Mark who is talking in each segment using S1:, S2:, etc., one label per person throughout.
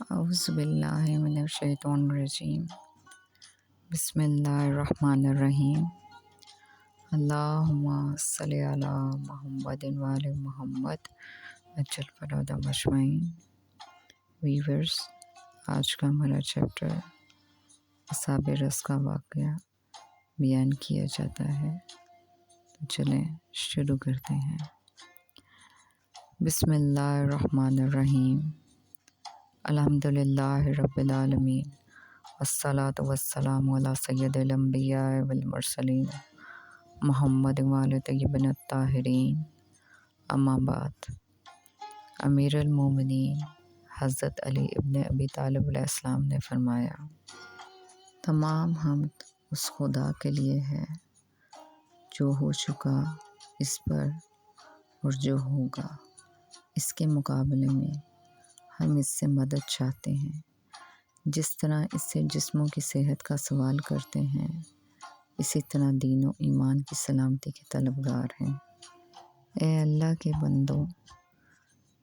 S1: اعوذ باللہ من الشیطان الرجیم بسم اللہ الرحمن الرحیم اللہم صلی علی محمد وآل محمد اجل فرادم اجمعین۔ ویورز، آج کا ہمارا چیپٹر اصحاب رس کا واقعہ بیان کیا جاتا ہے، تو چلیں شروع کرتے ہیں۔ بسم اللہ الرحمن الرحیم، الحمدللہ رب العالمین، والصلاة والسلام علی سید الانبیاء والمرسلین محمد وآل طیبین الطاہرین، اما بعد۔ امیر المومنین حضرت علی ابن ابی طالب علیہ السلام نے فرمایا، تمام حمد اس خدا کے لیے ہے جو ہو چکا اس پر اور جو ہوگا اس کے مقابلے میں ہم اس سے مدد چاہتے ہیں، جس طرح اس سے جسموں کی صحت کا سوال کرتے ہیں، اسی طرح دین و ایمان کی سلامتی کے طلبگار ہیں۔ اے اللہ کے بندوں،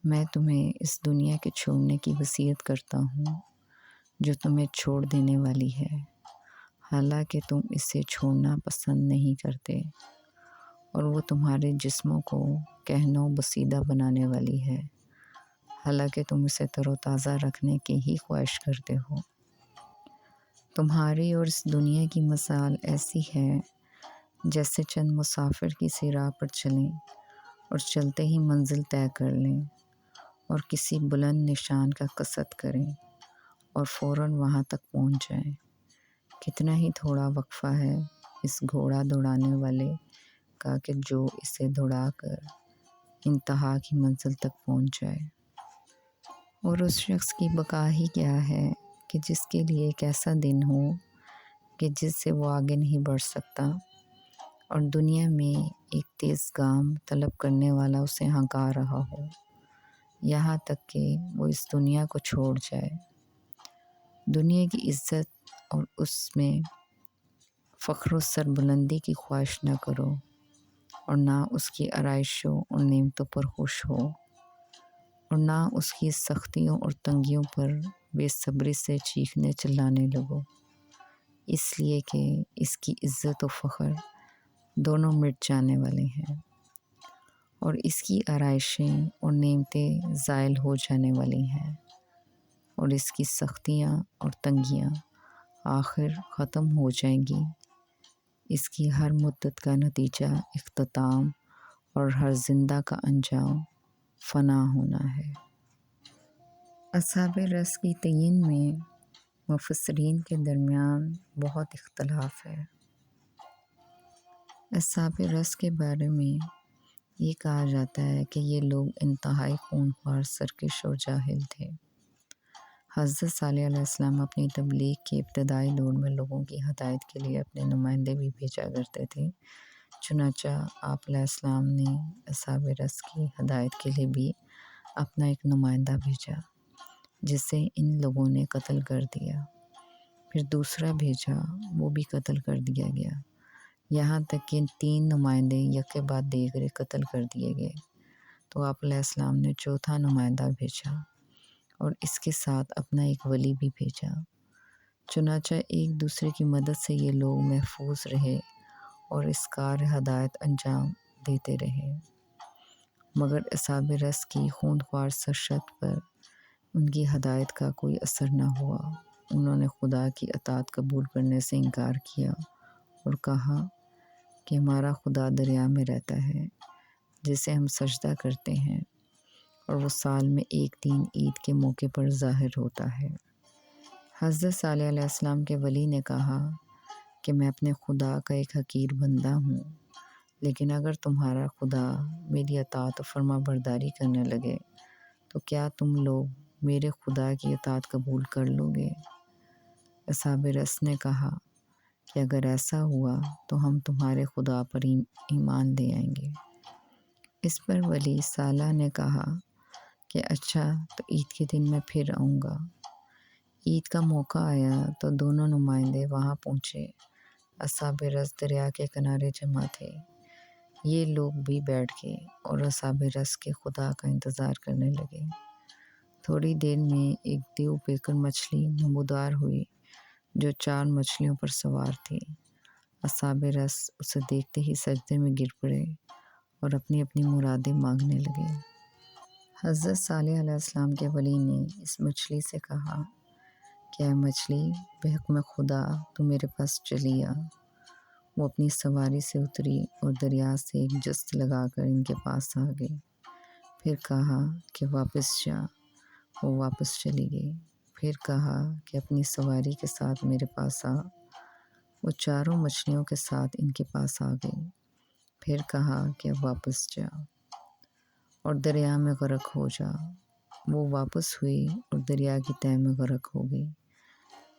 S1: میں تمہیں اس دنیا کے چھوڑنے کی وصیت کرتا ہوں جو تمہیں چھوڑ دینے والی ہے، حالانکہ تم اسے چھوڑنا پسند نہیں کرتے، اور وہ تمہارے جسموں کو کہنہ و بسیدہ بنانے والی ہے، حالانکہ تم اسے تر و تازہ رکھنے کی ہی خواہش کرتے ہو۔ تمہاری اور اس دنیا کی مثال ایسی ہے جیسے چند مسافر کسی راہ پر چلیں اور چلتے ہی منزل طے کر لیں اور کسی بلند نشان کا قصد کریں اور فوراً وہاں تک پہنچ جائیں۔ کتنا ہی تھوڑا وقفہ ہے اس گھوڑا دوڑانے والے کا کہ جو اسے دوڑا کر انتہا کی منزل تک پہنچ جائے، اور اس شخص کی بقا ہی کیا ہے کہ جس کے لیے ایک ایسا دن ہو کہ جس سے وہ آگے نہیں بڑھ سکتا، اور دنیا میں ایک تیز گام طلب کرنے والا اسے ہنکا رہا ہو، یہاں تک کہ وہ اس دنیا کو چھوڑ جائے۔ دنیا کی عزت اور اس میں فخر و سربلندی کی خواہش نہ کرو، اور نہ اس کی آرائشوں اور نعمتوں پر خوش ہو، اور نہ اس کی سختیوں اور تنگیوں پر بے صبری سے چیخنے چلانے لگو، اس لیے کہ اس کی عزت و فخر دونوں مٹ جانے والے ہیں، اور اس کی آرائشیں اور نعمتیں زائل ہو جانے والی ہیں، اور اس کی سختیاں اور تنگیاں آخر ختم ہو جائیں گی۔ اس کی ہر مدت کا نتیجہ اختتام اور ہر زندہ کا انجام فنا ہونا ہے۔ اصحاب رس کی تعین میں مفسرین کے درمیان بہت اختلاف ہے۔ اصحاب رس کے بارے میں یہ کہا جاتا ہے کہ یہ لوگ انتہائی خونخوار، سرکش اور جاہل تھے۔ حضرت صالح علیہ السلام اپنی تبلیغ کے ابتدائی دور میں لوگوں کی ہدایت کے لیے اپنے نمائندے بھی بھیجا کرتے تھے، چنانچہ آپ علیہ السلام نے اصحاب رس کی ہدایت کے لیے بھی اپنا ایک نمائندہ بھیجا، جسے ان لوگوں نے قتل کر دیا۔ پھر دوسرا بھیجا، وہ بھی قتل کر دیا گیا، یہاں تک کہ 3 نمائندے یکے بعد دیگرے قتل کر دیے گئے۔ تو آپ علیہ السلام نے چوتھا نمائندہ بھیجا اور اس کے ساتھ اپنا ایک ولی بھی بھیجا، چنانچہ ایک دوسرے کی مدد سے یہ لوگ محفوظ رہے اور اس کار ہدایت انجام دیتے رہے۔ مگر اصحاب رس کی خونخوار سرشت پر ان کی ہدایت کا کوئی اثر نہ ہوا۔ انہوں نے خدا کی اطاعت قبول کرنے سے انکار کیا اور کہا کہ ہمارا خدا دریا میں رہتا ہے جسے ہم سجدہ کرتے ہیں، اور وہ سال میں ایک دن عید کے موقع پر ظاہر ہوتا ہے۔ حضرت صالح علیہ السلام کے ولی نے کہا کہ میں اپنے خدا کا ایک حقیر بندہ ہوں، لیکن اگر تمہارا خدا میری اطاعت و فرما برداری کرنے لگے تو کیا تم لوگ میرے خدا کی اطاعت قبول کر لو گے؟ اصحاب رس نے کہا کہ اگر ایسا ہوا تو ہم تمہارے خدا پر ایمان لے آئیں گے۔ اس پر ولی صالح نے کہا کہ اچھا، تو عید کے دن میں پھر آؤں گا۔ عید کا موقع آیا تو دونوں نمائندے وہاں پہنچے۔ اصحاب رس دریا کے کنارے جمع تھے۔ یہ لوگ بھی بیٹھ گئے اور اصحاب رس کے خدا کا انتظار کرنے لگے۔ تھوڑی دیر میں ایک دیو پیکر مچھلی نمودار ہوئی جو 4 مچھلیوں پر سوار تھی۔ اصحاب رس اسے دیکھتے ہی سجدے میں گر پڑے اور اپنی اپنی مرادیں مانگنے لگے۔ حضرت صالح علیہ السلام کے ولی نے اس مچھلی سے کہا کہ اے مچھلی، بحکم خدا تو میرے پاس چلی آ۔ وہ اپنی سواری سے اتری اور دریا سے ایک جست لگا کر ان کے پاس آ گئی۔ پھر کہا کہ واپس جا۔ وہ واپس چلی گئی۔ پھر کہا کہ اپنی سواری کے ساتھ میرے پاس آ۔ وہ چاروں مچھلیوں کے ساتھ ان کے پاس آ گئی۔ پھر کہا کہ اب واپس جا اور دریا میں غرق ہو جا۔ وہ واپس ہوئی اور دریا کی تہہ میں غرق ہو گئی۔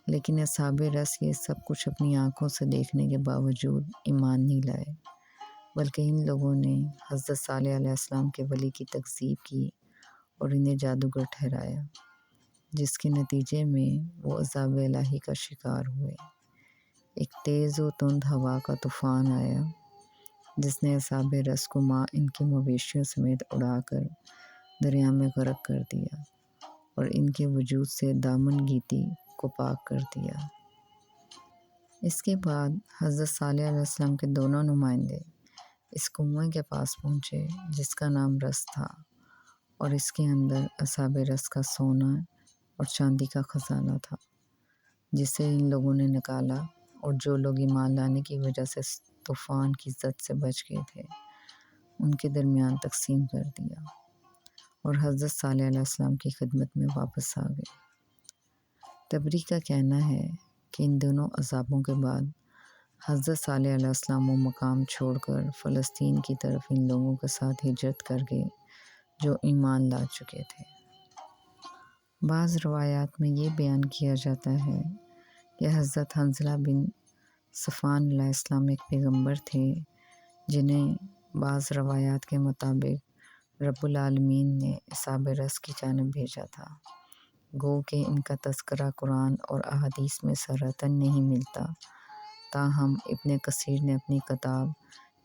S1: لیکن اصحاب رس یہ سب کچھ اپنی آنکھوں سے دیکھنے کے باوجود ایمان نہیں لائے، بلکہ ان لوگوں نے حضرت صالح علیہ السلام کے ولی کی تکذیب کی اور انہیں جادوگر ٹھہرایا، جس کے نتیجے میں وہ عذاب الہی کا شکار ہوئے۔ ایک تیز و تند ہوا کا طوفان آیا جس نے اصحاب رس کو ماں ان کے مویشیوں سمیت اڑا کر دریا میں غرق کر دیا اور ان کے وجود سے دامن گیتی کو پاک کر دیا۔ اس کے بعد حضرت صالح علیہ السلام کے دونوں نمائندے اس کنویں کے پاس پہنچے جس کا نام رس تھا، اور اس کے اندر اصحاب رس کا سونا اور چاندی کا خزانہ تھا، جسے ان لوگوں نے نکالا اور جو لوگ ایمان لانے کی وجہ سے طوفان کی زد سے بچ گئے تھے ان کے درمیان تقسیم کر دیا اور حضرت صالح علیہ السلام کی خدمت میں واپس آ گئے۔ تبری کا کہنا ہے کہ ان دونوں عذابوں کے بعد حضرت صالح علیہ السلام وہ مقام چھوڑ کر فلسطین کی طرف ان لوگوں کے ساتھ ہجرت کر گئے جو ایمان لا چکے تھے۔ بعض روایات میں یہ بیان کیا جاتا ہے کہ حضرت حنظلہ بن صفوان علیہ السلام ایک پیغمبر تھے جنہیں بعض روایات کے مطابق رب العالمین نے اصحاب رس کی جانب بھیجا تھا، گو کہ ان کا تذکرہ قرآن اور احادیث میں صراحتاً نہیں ملتا، تاہم ابن کثیر نے اپنی کتاب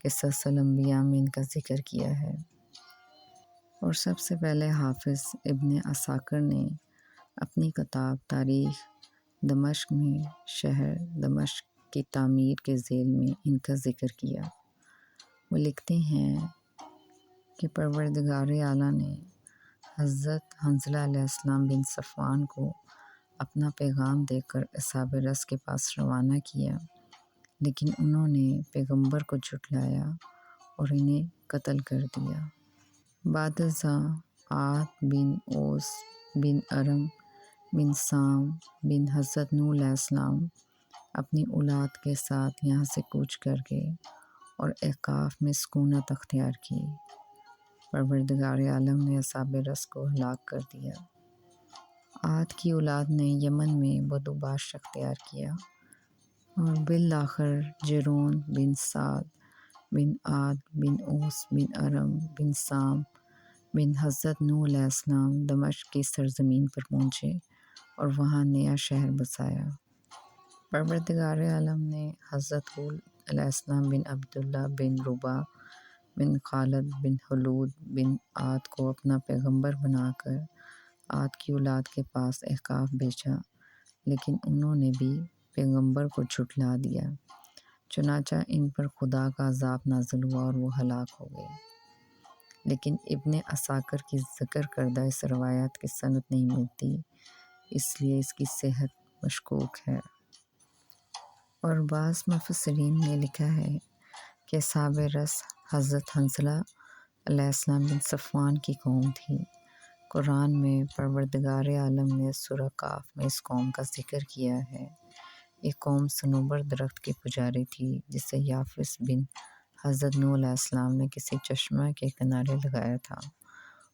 S1: قصص الانبیاء میں ان کا ذکر کیا ہے۔ اور سب سے پہلے حافظ ابن عساکر نے اپنی کتاب تاریخ دمشق میں شہر دمشق کی تعمیر کے ذیل میں ان کا ذکر کیا۔ وہ لکھتے ہیں کہ پروردگار اعلیٰ نے حضرت حنظلہ علیہ السلام بن صفوان کو اپنا پیغام دے کر اصحاب رس کے پاس روانہ کیا، لیکن انہوں نے پیغمبر کو جھٹلایا اور انہیں قتل کر دیا۔ بعد ازاں عاد بن اوس بن ارم بن سام بن حضرت نوح علیہ السلام اپنی اولاد کے ساتھ یہاں سے کوچ کر گئے اور احقاف میں سکونت اختیار کی۔ پروردگار عالم نے اصحاب رس کو ہلاک کر دیا۔ عاد کی اولاد نے یمن میں بدوباش اختیار کیا اور بالآخر جرون بن سعد بن عاد بن اوس بن ارم بن سام بن حضرت نوح علیہ السلام دمشق کی سرزمین پر پہنچے اور وہاں نیا شہر بسایا۔ پروردگار عالم نے حضرت ہود علیہ السلام بن عبداللہ بن ربا بن خالد بن خلود بن عاد کو اپنا پیغمبر بنا کر عاد کی اولاد کے پاس احقاف بھیجا، لیکن انہوں نے بھی پیغمبر کو جھٹلا دیا، چنانچہ ان پر خدا کا عذاب نازل ہوا اور وہ ہلاک ہو گئے۔ لیکن ابن عساکر کی ذکر کردہ اس روایت کی سند نہیں ملتی، اس لیے اس کی صحت مشکوک ہے۔ اور بعض مفسرین نے لکھا ہے کہ اصحاب رس حضرت حنظلہ علیہ السلام بن صفوان کی قوم تھی۔ قرآن میں پروردگار عالم نے سورہ کاف میں اس قوم کا ذکر کیا ہے۔ یہ قوم صنوبر درخت کی پجاری تھی جسے یافس بن حضرت نوح علیہ السلام نے کسی چشمہ کے کنارے لگایا تھا۔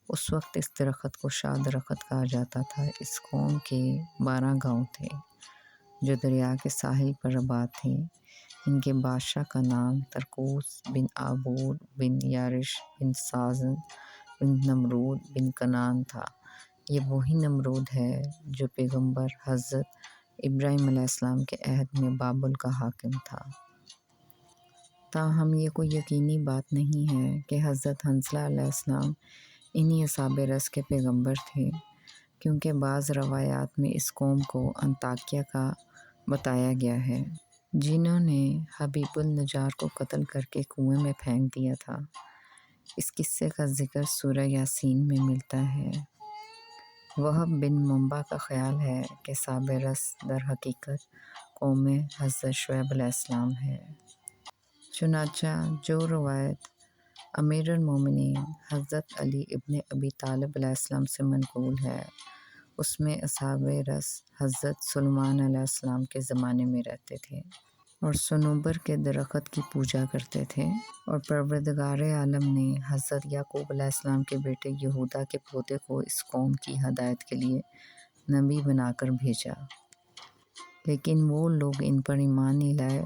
S1: اس وقت اس درخت کو شاہ درخت کہا جاتا تھا۔ اس قوم کے 12 گاؤں تھے جو دریا کے ساحل پر آباد تھے۔ ان کے بادشاہ کا نام ترکوس بن عابور بن یارش بن سازن بن نمرود بن کنعان تھا۔ یہ وہی نمرود ہے جو پیغمبر حضرت ابراہیم علیہ السلام کے عہد میں بابل کا حاکم تھا۔ تاہم یہ کوئی یقینی بات نہیں ہے کہ حضرت حنظلہ علیہ السلام انہی اصحاب رس کے پیغمبر تھے، کیونکہ بعض روایات میں اس قوم کو انطاکیہ کا بتایا گیا ہے، جنہوں نے حبیب النجار کو قتل کر کے کنویں میں پھینک دیا تھا۔ اس قصے کا ذکر سورہ یاسین میں ملتا ہے۔ وہب بن منبع کا خیال ہے کہ اصحاب رس در حقیقت قوم حضرت شعیب علیہ السلام ہے۔ چنانچہ جو روایت امیر المومنین حضرت علی ابن ابی طالب علیہ السلام سے منقول ہے، اس میں اصحاب رس حضرت سلیمان علیہ السلام کے زمانے میں رہتے تھے اور صنوبر کے درخت کی پوجا کرتے تھے، اور پروردگار عالم نے حضرت یعقوب علیہ السلام کے بیٹے یہودا کے پوتے کو اس قوم کی ہدایت کے لیے نبی بنا کر بھیجا، لیکن وہ لوگ ان پر ایمان نہیں لائے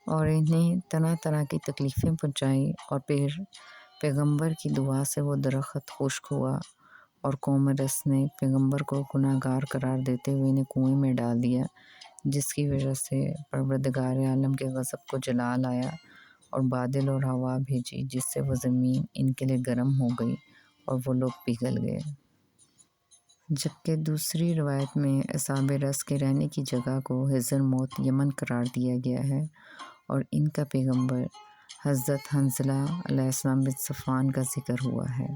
S1: اور انہیں طرح طرح کی تکلیفیں پہنچائیں، اور پھر پیغمبر کی دعا سے وہ درخت خشک ہوا، اور قوم رس نے پیغمبر کو گناہ گار قرار دیتے ہوئے انہیں کنویں میں ڈال دیا، جس کی وجہ سے پروردگار عالم کے غضب کو جلال آیا اور بادل اور ہوا بھیجی، جس سے وہ زمین ان کے لیے گرم ہو گئی اور وہ لوگ پگھل گئے۔ جبکہ دوسری روایت میں اصحاب رس کے رہنے کی جگہ کو حضر موت یمن قرار دیا گیا ہے، اور ان کا پیغمبر حضرت حنظلہ علیہ السلام بن صفوان کا ذکر ہوا ہے،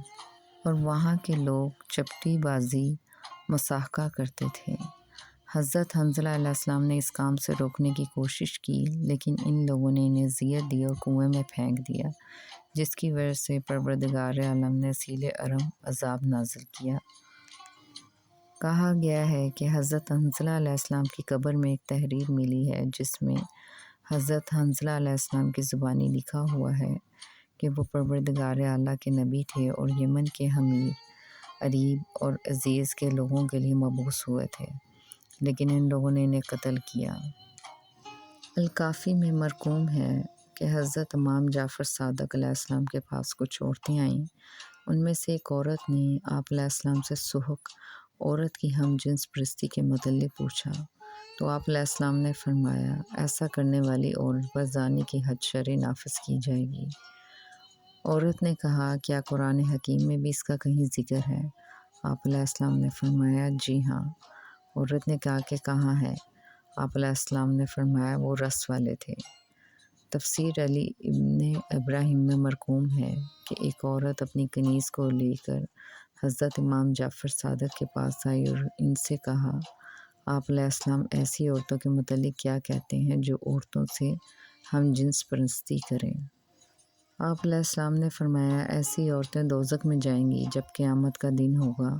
S1: اور وہاں کے لوگ چپٹی بازی مصاحقہ کرتے تھے۔ حضرت حنظلہ علیہ السلام نے اس کام سے روکنے کی کوشش کی، لیکن ان لوگوں نے انہیں اذیت دی اور کنویں میں پھینک دیا، جس کی وجہ سے پروردگار عالم نے سیل ارم عذاب نازل کیا۔ کہا گیا ہے کہ حضرت حنظلہ علیہ السلام کی قبر میں ایک تحریر ملی ہے، جس میں حضرت حنظلہ علیہ السلام کی زبانی لکھا ہوا ہے کہ وہ پروردگار اعلیٰ کے نبی تھے اور یمن کے حمیر، عریب اور عزیز کے لوگوں کے لیے مبعوث ہوئے تھے، لیکن ان لوگوں نے انہیں قتل کیا۔ الکافی میں مرقوم ہے کہ حضرت امام جعفر صادق علیہ السلام کے پاس کچھ عورتیں آئیں۔ ان میں سے ایک عورت نے آپ علیہ السلام سے سحق، عورت کی ہم جنس پرستی کے متعلق پوچھا، تو آپ علیہ السلام نے فرمایا، ایسا کرنے والی عورت پر زانی کی حد شرعی نافذ کی جائے گی۔ عورت نے کہا، کیا قرآن حکیم میں بھی اس کا کہیں ذکر ہے؟ آپ علیہ السلام نے فرمایا، جی ہاں۔ عورت نے کہا کہ کہاں ہے؟ آپ علیہ السلام نے فرمایا، وہ رس والے تھے۔ تفسیر علی ابن ابراہیم میں مرقوم ہے کہ ایک عورت اپنی کنیز کو لے کر حضرت امام جعفر صادق کے پاس آئی اور ان سے کہا، آپ علیہ السلام ایسی عورتوں کے متعلق کیا کہتے ہیں جو عورتوں سے ہم جنس پرستی کریں؟ آپ علیہ السلام نے فرمایا، ایسی عورتیں دوزخ میں جائیں گی جب قیامت کا دن ہوگا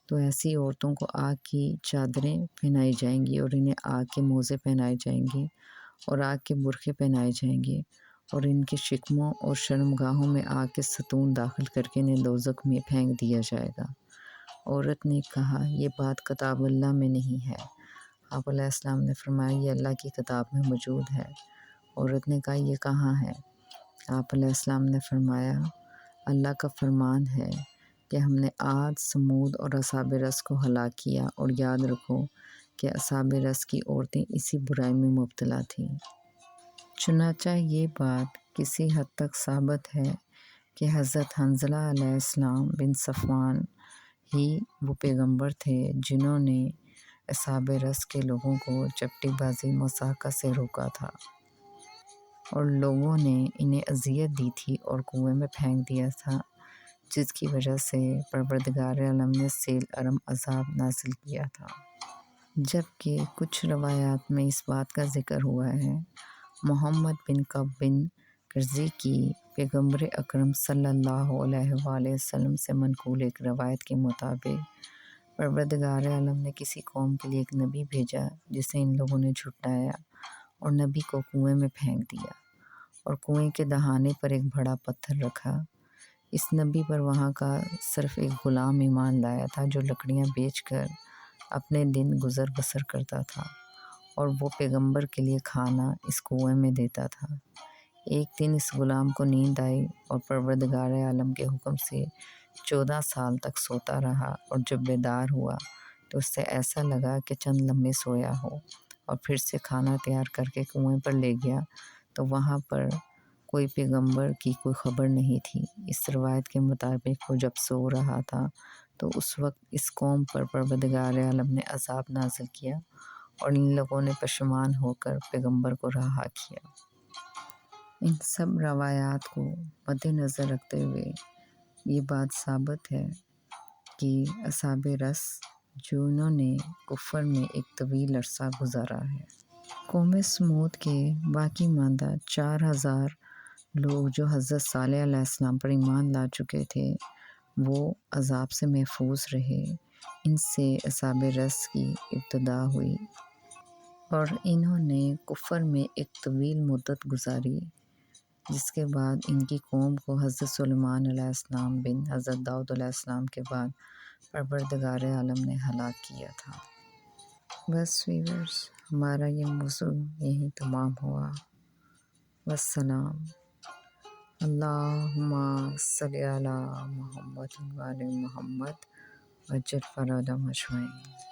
S1: تو ایسی عورتوں کو آگ کی چادریں پہنائی جائیں گی اور انہیں آگ کے موزے پہنائے جائیں گے اور آگ کے برقعے پہنائے جائیں گے، اور ان کے شکموں اور شرمگاہوں میں آگ کے ستون داخل کر کے انہیں دوزخ میں پھینک دیا جائے گا۔ عورت نے کہا، یہ بات کتاب اللہ میں نہیں ہے۔ آپ علیہ السلام نے فرمایا، یہ اللہ کی کتاب میں موجود ہے۔ عورت نے کہا، یہ کہاں ہے؟ آپ علیہ السلام نے فرمایا، اللہ کا فرمان ہے کہ ہم نے عاد، سمود اور اصحاب رس کو ہلاک کیا، اور یاد رکھو کہ اصحاب رس کی عورتیں اسی برائی میں مبتلا تھیں۔ چنانچہ یہ بات کسی حد تک ثابت ہے کہ حضرت حنظلہ علیہ السلام بن صفوان ہی وہ پیغمبر تھے جنہوں نے اصحاب رس کے لوگوں کو چپٹی بازی مصاحقہ سے روکا تھا، اور لوگوں نے انہیں اذیت دی تھی اور کنویں میں پھینک دیا تھا، جس کی وجہ سے پروردگار عالم نے سیل ارم عذاب نازل کیا تھا۔ جبکہ کچھ روایات میں اس بات کا ذکر ہوا ہے۔ محمد بن کعب بن کرزی کی پیغمبر اکرم صلی اللہ علیہ وآلہ وسلم سے منقول ایک روایت کے مطابق پروردگار عالم نے کسی قوم کے لیے ایک نبی بھیجا جسے ان لوگوں نے جھٹلایا اور نبی کو کنویں میں پھینک دیا، اور کنویں کے دہانے پر ایک بڑا پتھر رکھا۔ اس نبی پر وہاں کا صرف ایک غلام ایمان لایا تھا جو لکڑیاں بیچ کر اپنے دن گزر بسر کرتا تھا، اور وہ پیغمبر کے لیے کھانا اس کنویں میں دیتا تھا۔ ایک دن اس غلام کو نیند آئی اور پروردگار عالم کے حکم سے 14 سال تک سوتا رہا، اور جب بیدار ہوا تو اس سے ایسا لگا کہ چند لمحے سویا ہو، اور پھر سے کھانا تیار کر کے کنویں پر لے گیا تو وہاں پر کوئی پیغمبر کی کوئی خبر نہیں تھی۔ اس روایت کے مطابق وہ جب سو رہا تھا تو اس وقت اس قوم پر پروردگار عالم نے عذاب نازل کیا اور ان لوگوں نے پشیمان ہو کر پیغمبر کو رہا کیا۔ ان سب روایات کو مد نظر رکھتے ہوئے یہ بات ثابت ہے کہ اصحاب رس جنہوں نے کفر میں ایک طویل عرصہ گزارا ہے۔ قوم سمود کے باقی ماندہ 4000 لوگ جو حضرت صالح علیہ السلام پر ایمان لا چکے تھے وہ عذاب سے محفوظ رہے۔ ان سے اصحاب رس کی ابتدا ہوئی اور انہوں نے کفر میں ایک طویل مدت گزاری، جس کے بعد ان کی قوم کو حضرت سلیمان علیہ السلام بن حضرت داؤد علیہ السلام کے بعد پروردگار عالم نے ہلاک کیا تھا۔ بس ویورز، ہمارا یہ موضوع یہیں تمام ہوا۔ والسلام۔ اللہم صلی علی محمد و آل محمد وعجل فرجهم اجمعین۔